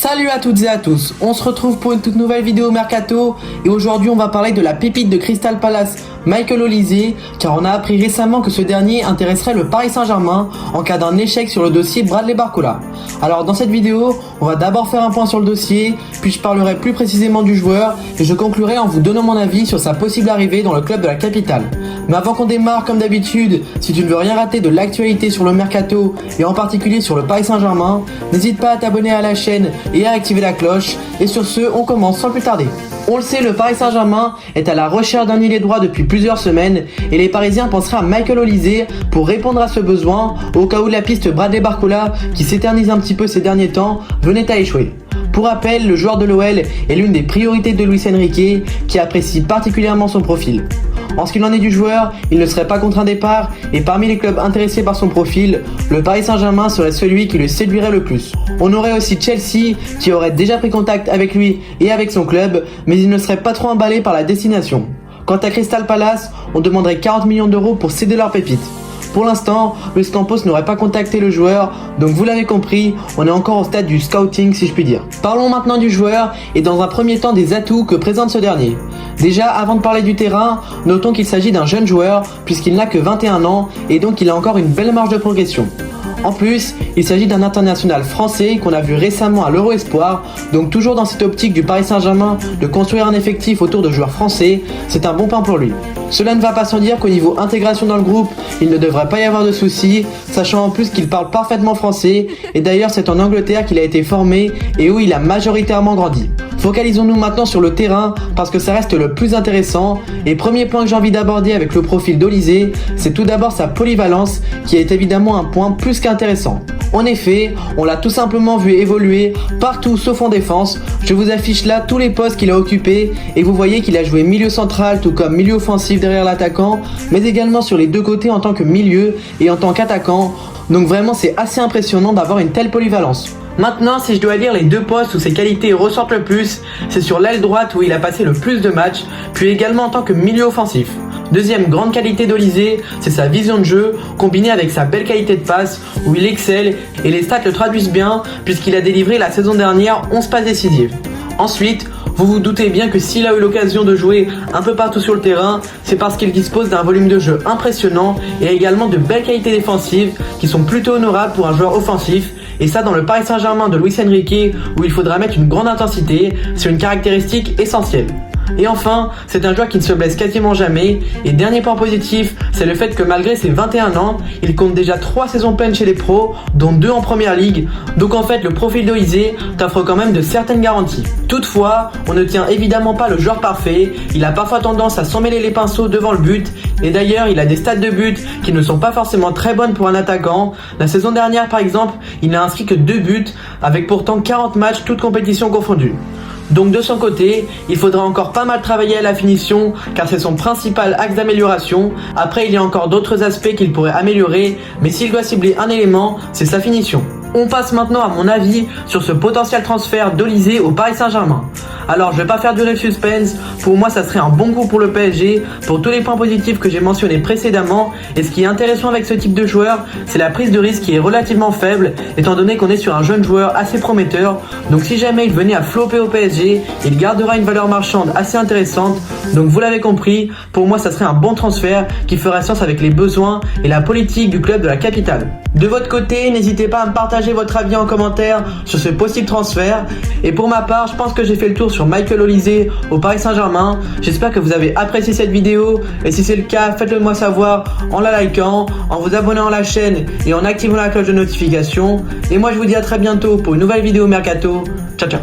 Salut à toutes et à tous, on se retrouve pour une toute nouvelle vidéo Mercato et aujourd'hui on va parler de la pépite de Crystal Palace, Michael Olise, car on a appris récemment que ce dernier intéresserait le Paris Saint-Germain en cas d'un échec sur le dossier Bradley Barcola. Alors dans cette vidéo, on va d'abord faire un point sur le dossier, puis je parlerai plus précisément du joueur et je conclurai en vous donnant mon avis sur sa possible arrivée dans le club de la capitale. Mais avant qu'on démarre, comme d'habitude, si tu ne veux rien rater de l'actualité sur le Mercato et en particulier sur le Paris Saint-Germain, n'hésite pas à t'abonner à la chaîne et à activer la cloche. Et sur ce, on commence sans plus tarder. On le sait, le Paris Saint-Germain est à la recherche d'un ailier droit depuis plusieurs semaines et les Parisiens penseraient à Michael Olise pour répondre à ce besoin au cas où la piste Bradley Barcola, qui s'éternise un petit peu ces derniers temps, venait à échouer. Pour rappel, le joueur de l'OL est l'une des priorités de Luis Enrique, qui apprécie particulièrement son profil. En ce qu'il en est du joueur, il ne serait pas contre un départ et parmi les clubs intéressés par son profil, le Paris Saint-Germain serait celui qui le séduirait le plus. On aurait aussi Chelsea qui aurait déjà pris contact avec lui et avec son club, mais il ne serait pas trop emballé par la destination. Quant à Crystal Palace, on demanderait 40 millions d'euros pour céder leur pépite. Pour l'instant, Luis Campos n'aurait pas contacté le joueur, donc vous l'avez compris, on est encore au stade du scouting si je puis dire. Parlons maintenant du joueur et dans un premier temps des atouts que présente ce dernier. Déjà, avant de parler du terrain, notons qu'il s'agit d'un jeune joueur puisqu'il n'a que 21 ans et donc il a encore une belle marge de progression. En plus, il s'agit d'un international français qu'on a vu récemment à l'Euro Espoir, donc toujours dans cette optique du Paris Saint-Germain de construire un effectif autour de joueurs français, c'est un bon point pour lui. Cela ne va pas sans dire qu'au niveau intégration dans le groupe, il ne devrait pas y avoir de soucis, sachant en plus qu'il parle parfaitement français, et d'ailleurs c'est en Angleterre qu'il a été formé et où il a majoritairement grandi. Focalisons-nous maintenant sur le terrain parce que ça reste le plus intéressant et premier point que j'ai envie d'aborder avec le profil d'Olise, c'est tout d'abord sa polyvalence qui est évidemment un point plus qu'intéressant. En effet, on l'a tout simplement vu évoluer partout sauf en défense. Je vous affiche là tous les postes qu'il a occupés et vous voyez qu'il a joué milieu central tout comme milieu offensif derrière l'attaquant, mais également sur les deux côtés en tant que milieu et en tant qu'attaquant. Donc vraiment c'est assez impressionnant d'avoir une telle polyvalence. Maintenant, si je dois dire les deux postes où ses qualités ressortent le plus, c'est sur l'aile droite où il a passé le plus de matchs, puis également en tant que milieu offensif. Deuxième grande qualité d'Olise, c'est sa vision de jeu, combinée avec sa belle qualité de passe, où il excelle, et les stats le traduisent bien, puisqu'il a délivré la saison dernière 11 passes décisives. Ensuite, vous vous doutez bien que s'il a eu l'occasion de jouer un peu partout sur le terrain, c'est parce qu'il dispose d'un volume de jeu impressionnant et également de belles qualités défensives qui sont plutôt honorables pour un joueur offensif. Et ça dans le Paris Saint-Germain de Luis Enrique où il faudra mettre une grande intensité, c'est une caractéristique essentielle. Et enfin, c'est un joueur qui ne se blesse quasiment jamais. Et dernier point positif, c'est le fait que malgré ses 21 ans, il compte déjà 3 saisons pleines chez les pros, dont 2 en première ligue. Donc en fait, le profil d'Olise t'offre quand même de certaines garanties. Toutefois, on ne tient évidemment pas le joueur parfait. Il a parfois tendance à s'emmêler les pinceaux devant le but. Et d'ailleurs, il a des stats de but qui ne sont pas forcément très bonnes pour un attaquant. La saison dernière, par exemple, il n'a inscrit que 2 buts, avec pourtant 40 matchs, toutes compétitions confondues. Donc de son côté, il faudra encore pas mal travailler à la finition car c'est son principal axe d'amélioration. Après, il y a encore d'autres aspects qu'il pourrait améliorer, mais s'il doit cibler un élément, c'est sa finition. On passe maintenant à mon avis sur ce potentiel transfert d'Olise au Paris Saint-Germain. Alors je vais pas faire durer le suspense, pour moi ça serait un bon coup pour le PSG, pour tous les points positifs que j'ai mentionnés précédemment, et ce qui est intéressant avec ce type de joueur, c'est la prise de risque qui est relativement faible, étant donné qu'on est sur un jeune joueur assez prometteur, donc si jamais il venait à flopper au PSG, il gardera une valeur marchande assez intéressante, donc vous l'avez compris, pour moi ça serait un bon transfert qui ferait sens avec les besoins et la politique du club de la capitale. De votre côté, n'hésitez pas à me partager votre avis en commentaire sur ce possible transfert. Et pour ma part, je pense que j'ai fait le tour sur Michael Olise au Paris Saint-Germain. J'espère que vous avez apprécié cette vidéo. Et si c'est le cas, faites-le moi savoir en la likant, en vous abonnant à la chaîne et en activant la cloche de notification. Et moi je vous dis à très bientôt pour une nouvelle vidéo Mercato. Ciao ciao.